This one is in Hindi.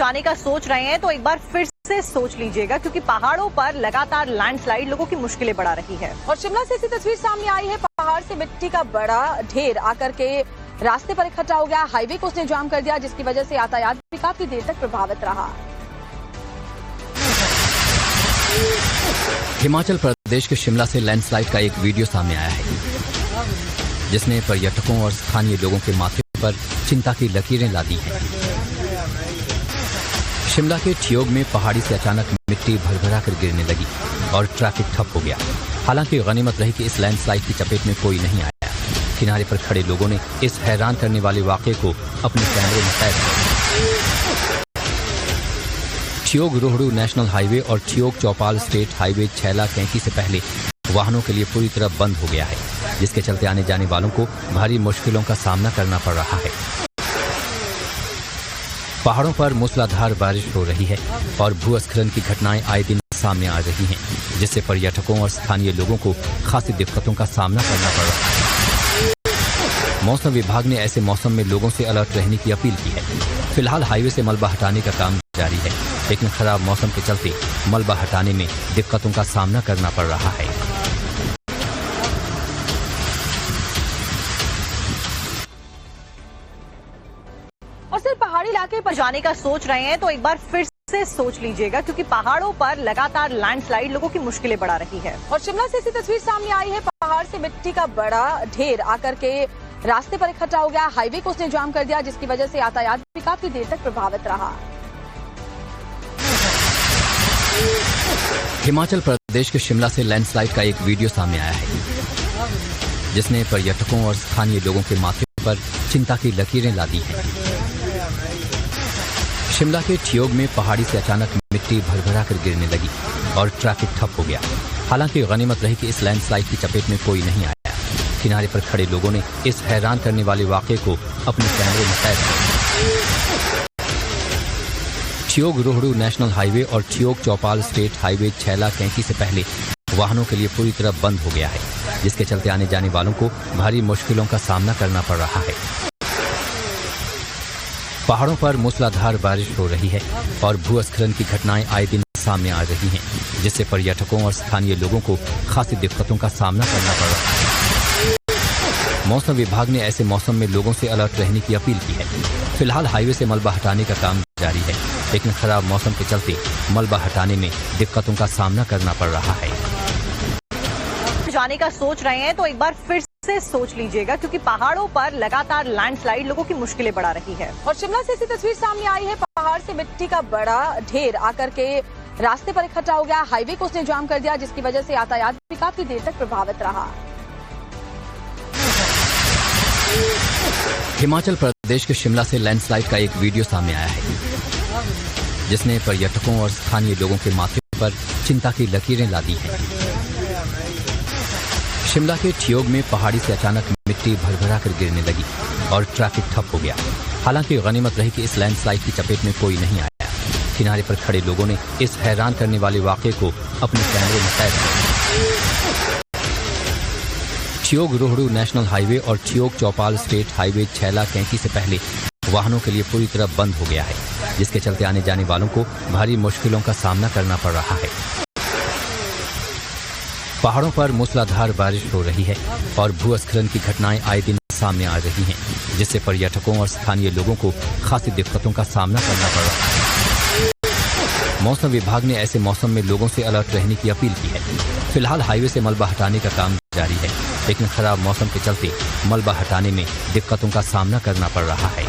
जाने का सोच रहे हैं तो एक बार फिर से सोच लीजिएगा, क्योंकि पहाड़ों पर लगातार लैंडस्लाइड लोगों की मुश्किलें बढ़ा रही है। और शिमला से ऐसी तस्वीर सामने आई है, पहाड़ से मिट्टी का बड़ा ढेर आकर के रास्ते पर इकट्ठा हो गया। हाईवे को उसने जाम कर दिया, जिसकी वजह से यातायात भी काफी देर तक प्रभावित रहा। हिमाचल प्रदेश के शिमला से लैंडस्लाइड का एक वीडियो सामने आया है, जिसने पर्यटकों और स्थानीय लोगों के माथे पर चिंता की लकीरें ला दी हैं। शिमला के ठियोग में पहाड़ी से अचानक मिट्टी भरभरा कर गिरने लगी और ट्रैफिक ठप हो गया। हालांकि गनीमत रही कि इस लैंडस्लाइड की चपेट में कोई नहीं आया। किनारे पर खड़े लोगों ने इस हैरान करने वाले वाकये को अपने कैमरे में कैद किया। ठियोग रोहडू नेशनल हाईवे और ठियोग चौपाल स्टेट हाईवे छैला कैंची से पहले वाहनों के लिए पूरी तरह बंद हो गया है, जिसके चलते आने जाने वालों को भारी मुश्किलों का सामना करना पड़ रहा है। पहाड़ों पर मूसलाधार बारिश हो रही है और भूस्खलन की घटनाएं आए दिन सामने आ रही हैं, जिससे पर्यटकों और स्थानीय लोगों को खासी दिक्कतों का सामना करना पड़ रहा है। मौसम विभाग ने ऐसे मौसम में लोगों से अलर्ट रहने की अपील की है। फिलहाल हाईवे से मलबा हटाने का काम जारी है, लेकिन खराब मौसम के चलते मलबा हटाने में दिक्कतों का सामना करना पड़ रहा है। और सिर्फ पहाड़ी इलाके पर जाने का सोच रहे हैं तो एक बार फिर से सोच लीजिएगा, क्योंकि पहाड़ों पर लगातार लैंडस्लाइड लोगों की मुश्किलें बढ़ा रही है। और शिमला से ऐसी तस्वीर सामने आई है, पहाड़ से मिट्टी का बड़ा ढेर आकर के रास्ते पर इकट्ठा हो गया। हाईवे को उसने जाम कर दिया, जिसकी वजह से यातायात भी काफी देर तक प्रभावित रहा। हिमाचल प्रदेश के शिमला से लैंडस्लाइड का एक वीडियो सामने आया है, जिसने पर्यटकों और स्थानीय लोगों के माथे पर चिंता की लकीरें ला दी हैं। शिमला के ठियोग में पहाड़ी से अचानक मिट्टी भरभरा कर गिरने लगी और ट्रैफिक ठप हो गया। हालांकि गनीमत रही कि इस लैंडस्लाइड की चपेट में कोई नहीं आया। किनारे पर खड़े लोगों ने इस हैरान करने वाले वाकये को अपने कैमरे में कैद किया। ठियोग रोहडू नेशनल हाईवे और ठियोग चौपाल स्टेट हाईवे छैला कैंची से पहले वाहनों के लिए पूरी तरह बंद हो गया है, जिसके चलते आने जाने वालों को भारी मुश्किलों का सामना करना पड़ रहा है। पहाड़ों पर मूसलाधार बारिश हो रही है और भूस्खलन की घटनाएं आए दिन सामने आ रही हैं, जिससे पर्यटकों और स्थानीय लोगों को खासी दिक्कतों का सामना करना पड़ रहा है। मौसम विभाग ने ऐसे मौसम में लोगों से अलर्ट रहने की अपील की है। फिलहाल हाईवे से मलबा हटाने का काम जारी है, लेकिन खराब मौसम के चलते मलबा हटाने में दिक्कतों का सामना करना पड़ रहा है। जाने का सोच रहे हैं तो एक बार फिर से सोच लीजिएगा, क्योंकि पहाड़ों पर लगातार लैंडस्लाइड लोगों की मुश्किलें बढ़ा रही है। और शिमला से ऐसी तस्वीर सामने आई है, पहाड़ से मिट्टी का बड़ा ढेर आकर के रास्ते पर इकट्ठा हो गया। हाईवे को उसने जाम कर दिया, जिसकी वजह से यातायात भी काफी देर तक प्रभावित रहा। हिमाचल प्रदेश के शिमला से लैंडस्लाइड का एक वीडियो सामने आया है, जिसने पर्यटकों और स्थानीय लोगों के माथे पर चिंता की लकीरें ला दी हैं। शिमला के ठियोग में पहाड़ी से अचानक मिट्टी भरभरा कर गिरने लगी और ट्रैफिक ठप हो गया। हालांकि गनीमत रही कि इस लैंडस्लाइड की चपेट में कोई नहीं आया। किनारे पर खड़े लोगों ने इस हैरान करने वाले वाकये को अपने कैमरे में कैद किया। ठियोग रोहडू नेशनल हाईवे और ठियोग चौपाल स्टेट हाईवे छैला कैंची से पहले वाहनों के लिए पूरी तरह बंद हो गया है, जिसके चलते आने जाने वालों को भारी मुश्किलों का सामना करना पड़ रहा है। पहाड़ों पर मूसलाधार बारिश हो रही है और भूस्खलन की घटनाएं आए दिन सामने आ रही हैं, जिससे पर्यटकों और स्थानीय लोगों को खासी दिक्कतों का सामना करना पड़ रहा है। मौसम विभाग ने ऐसे मौसम में लोगों से अलर्ट रहने की अपील की है। फिलहाल हाईवे से मलबा हटाने का काम जारी है, लेकिन खराब मौसम के चलते मलबा हटाने में दिक्कतों का सामना करना पड़ रहा है।